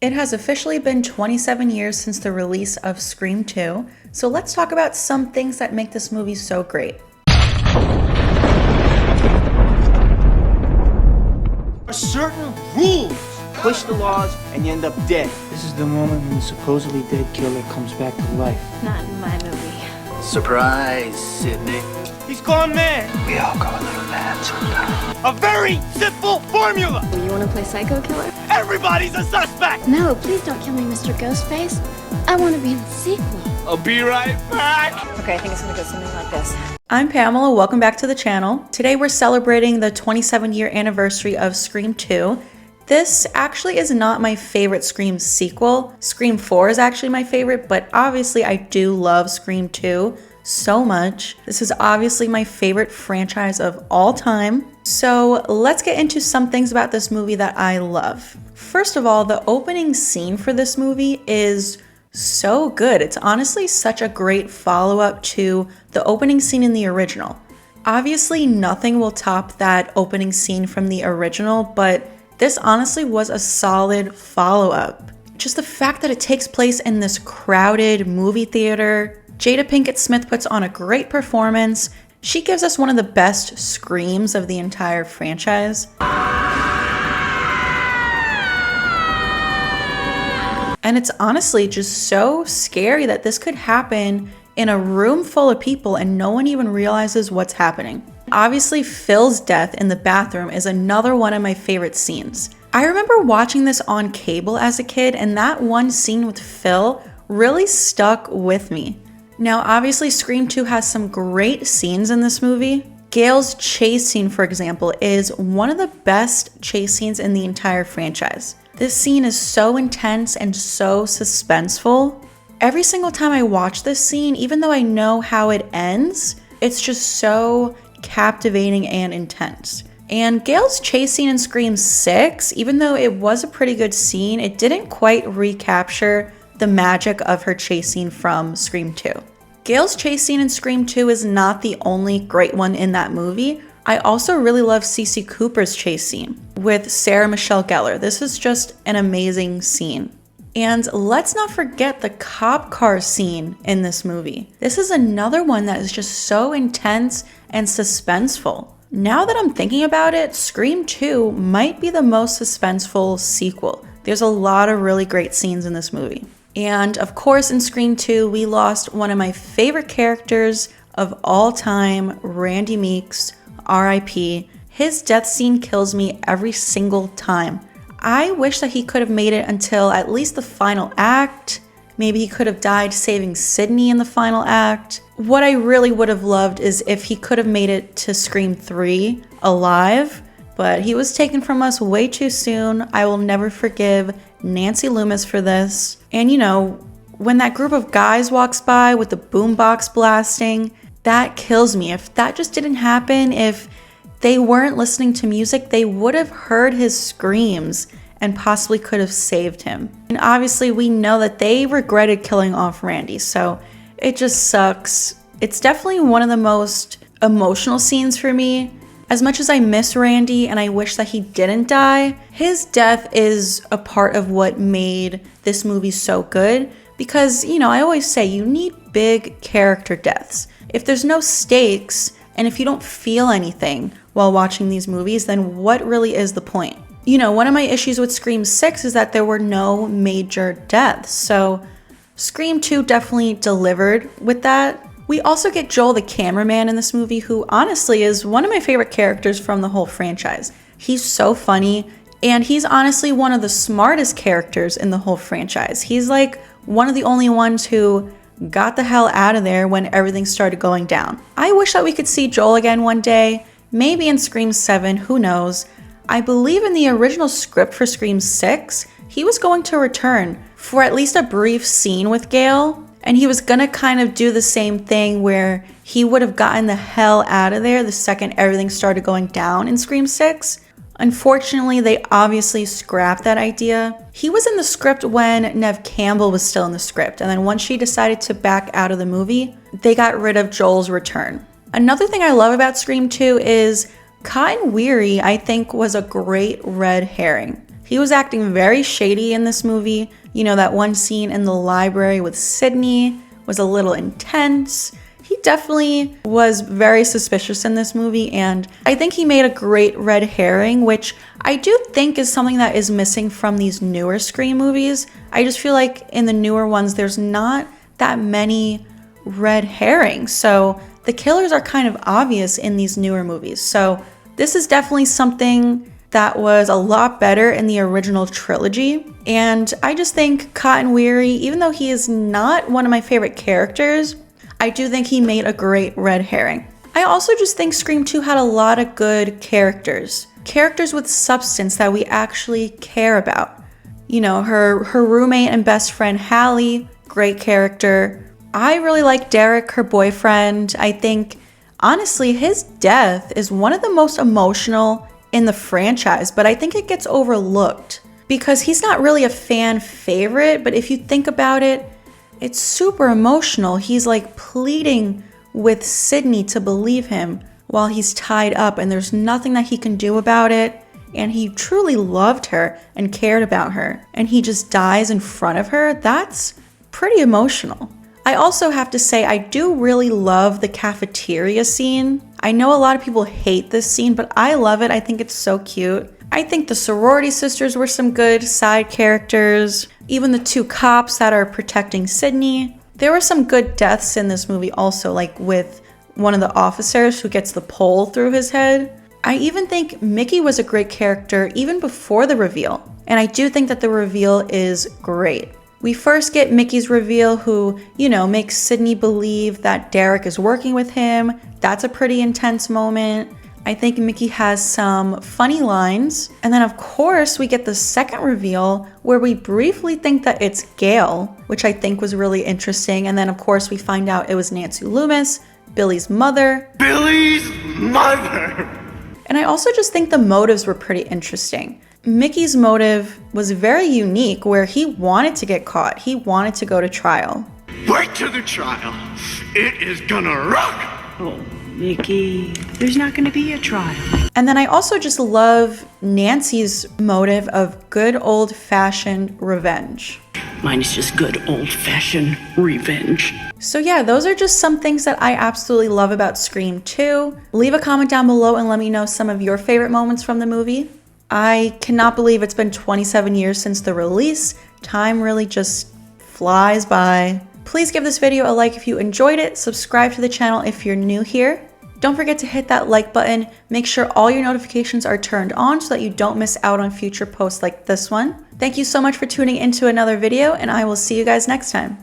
It has officially been 27 years since the release of Scream 2, so let's talk about some things that make this movie so great. Certain rules. Push the laws and you end up dead. This is the moment when the supposedly dead killer comes back to life. Not in my movie. Surprise, Sidney. He's gone mad. We all go a little mad sometimes. A very simple formula. You want to play psycho killer? Everybody's a suspect. No, please don't kill me, Mr. Ghostface. I want to be in the sequel. I'll be right back. Okay, I think it's gonna go something like this. I'm Pamela, welcome back to the channel. Today we're celebrating the 27-year anniversary of Scream 2. This actually is not my favorite Scream sequel. Scream 4 is actually my favorite, but obviously I do love Scream 2 so much. This is obviously my favorite franchise of all time. So let's get into some things about this movie that I love. First of all, the opening scene for this movie is so good. It's honestly such a great follow-up to the opening scene in the original. Obviously, nothing will top that opening scene from the original, but this honestly was a solid follow-up. Just the fact that it takes place in this crowded movie theater. Jada Pinkett Smith puts on a great performance. She gives us one of the best screams of the entire franchise. And it's honestly just so scary that this could happen in a room full of people and no one even realizes what's happening. Obviously, Phil's death in the bathroom is another one of my favorite scenes. I remember watching this on cable as a kid, and that one scene with Phil really stuck with me. Now, obviously, Scream 2 has some great scenes in this movie. Gale's chase scene, for example, is one of the best chase scenes in the entire franchise. This scene is so intense and so suspenseful. Every single time I watch this scene, even though I know how it ends, it's just so captivating and intense. And Gale's chase scene in Scream 6, even though it was a pretty good scene, it didn't quite recapture the magic of her chase scene from Scream 2. Gale's chase scene in Scream 2 is not the only great one in that movie. I also really love Cece Cooper's chase scene with Sarah Michelle Gellar. This is just an amazing scene. And let's not forget the cop car scene in this movie. This is another one that is just so intense and suspenseful. Now that I'm thinking about it, Scream 2 might be the most suspenseful sequel. There's a lot of really great scenes in this movie. And of course, in Scream 2, we lost one of my favorite characters of all time, Randy Meeks, R.I.P. His death scene kills me every single time. I wish that he could have made it until at least the final act. Maybe he could have died saving Sidney in the final act. What I really would have loved is if he could have made it to Scream 3 alive, but he was taken from us way too soon. I will never forgive Nancy Loomis for this. And you know, when that group of guys walks by with the boombox blasting, that kills me. If that just didn't happen, if they weren't listening to music, they would have heard his screams and possibly could have saved him. And obviously we know that they regretted killing off Randy, so it just sucks. It's definitely one of the most emotional scenes for me. As much as I miss Randy and I wish that he didn't die, his death is a part of what made this movie so good because, you know, I always say you need big character deaths. If there's no stakes and if you don't feel anything while watching these movies, then what really is the point? You know, one of my issues with Scream 6 is that there were no major deaths, so Scream 2 definitely delivered with that. We also get Joel the cameraman in this movie, who honestly is one of my favorite characters from the whole franchise. He's so funny, and he's honestly one of the smartest characters in the whole franchise. He's like one of the only ones who got the hell out of there when everything started going down. I wish that we could see Joel again one day, maybe in Scream 7, who knows. I believe in the original script for Scream 6, he was going to return for at least a brief scene with Gale, and he was gonna kind of do the same thing where he would have gotten the hell out of there the second everything started going down in Scream 6. Unfortunately, they obviously scrapped that idea. He was in the script when Neve Campbell was still in the script, and then once she decided to back out of the movie, they got rid of Joel's return. Another thing I love about Scream 2 is Cotton Weary, I think, was a great red herring. He was acting very shady in this movie. You know, that one scene in the library with Sidney was a little intense. He definitely was very suspicious in this movie, and I think he made a great red herring, which I do think is something that is missing from these newer Scream movies. I just feel like in the newer ones, there's not that many red herrings. So the killers are kind of obvious in these newer movies. So this is definitely something that was a lot better in the original trilogy. And I just think Cotton Weary, even though he is not one of my favorite characters, I do think he made a great red herring. I also just think Scream 2 had a lot of good characters. Characters with substance that we actually care about. You know, her roommate and best friend Hallie, great character. I really like Derek, her boyfriend. I think, honestly, his death is one of the most emotional in the franchise, but I think it gets overlooked because he's not really a fan favorite, but if you think about it, it's super emotional. He's like pleading with Sidney to believe him while he's tied up, and there's nothing that he can do about it. And he truly loved her and cared about her, and he just dies in front of her. That's pretty emotional. I also have to say, I do really love the cafeteria scene. I know a lot of people hate this scene, but I love it. I think it's so cute. I think the sorority sisters were some good side characters. Even the two cops that are protecting Sidney. There were some good deaths in this movie also, like with one of the officers who gets the pole through his head. I even think Mickey was a great character even before the reveal. And I do think that the reveal is great. We first get Mickey's reveal, who, you know, makes Sidney believe that Derek is working with him. That's a pretty intense moment. I think Mickey has some funny lines. And then of course we get the second reveal where we briefly think that it's GALE, which I think was really interesting. And then of course we find out it was Nancy Loomis, Billy's mother. Billy's mother! And I also just think the motives were pretty interesting. Mickey's motive was very unique, where he wanted to get caught. He wanted to go to trial. Wait to the trial. It is gonna rock! Oh, Mickey, there's not gonna be a trial. And then I also just love Nancy's motive of good old-fashioned revenge. Mine is just good old-fashioned revenge. So yeah, those are just some things that I absolutely love about Scream 2. Leave a comment down below and let me know some of your favorite moments from the movie. I cannot believe it's been 27 years since the release. Time really just flies by. Please give this video a like if you enjoyed it. Subscribe to the channel if you're new here. Don't forget to hit that like button. Make sure all your notifications are turned on so that you don't miss out on future posts like this one. Thank you so much for tuning into another video, and I will see you guys next time.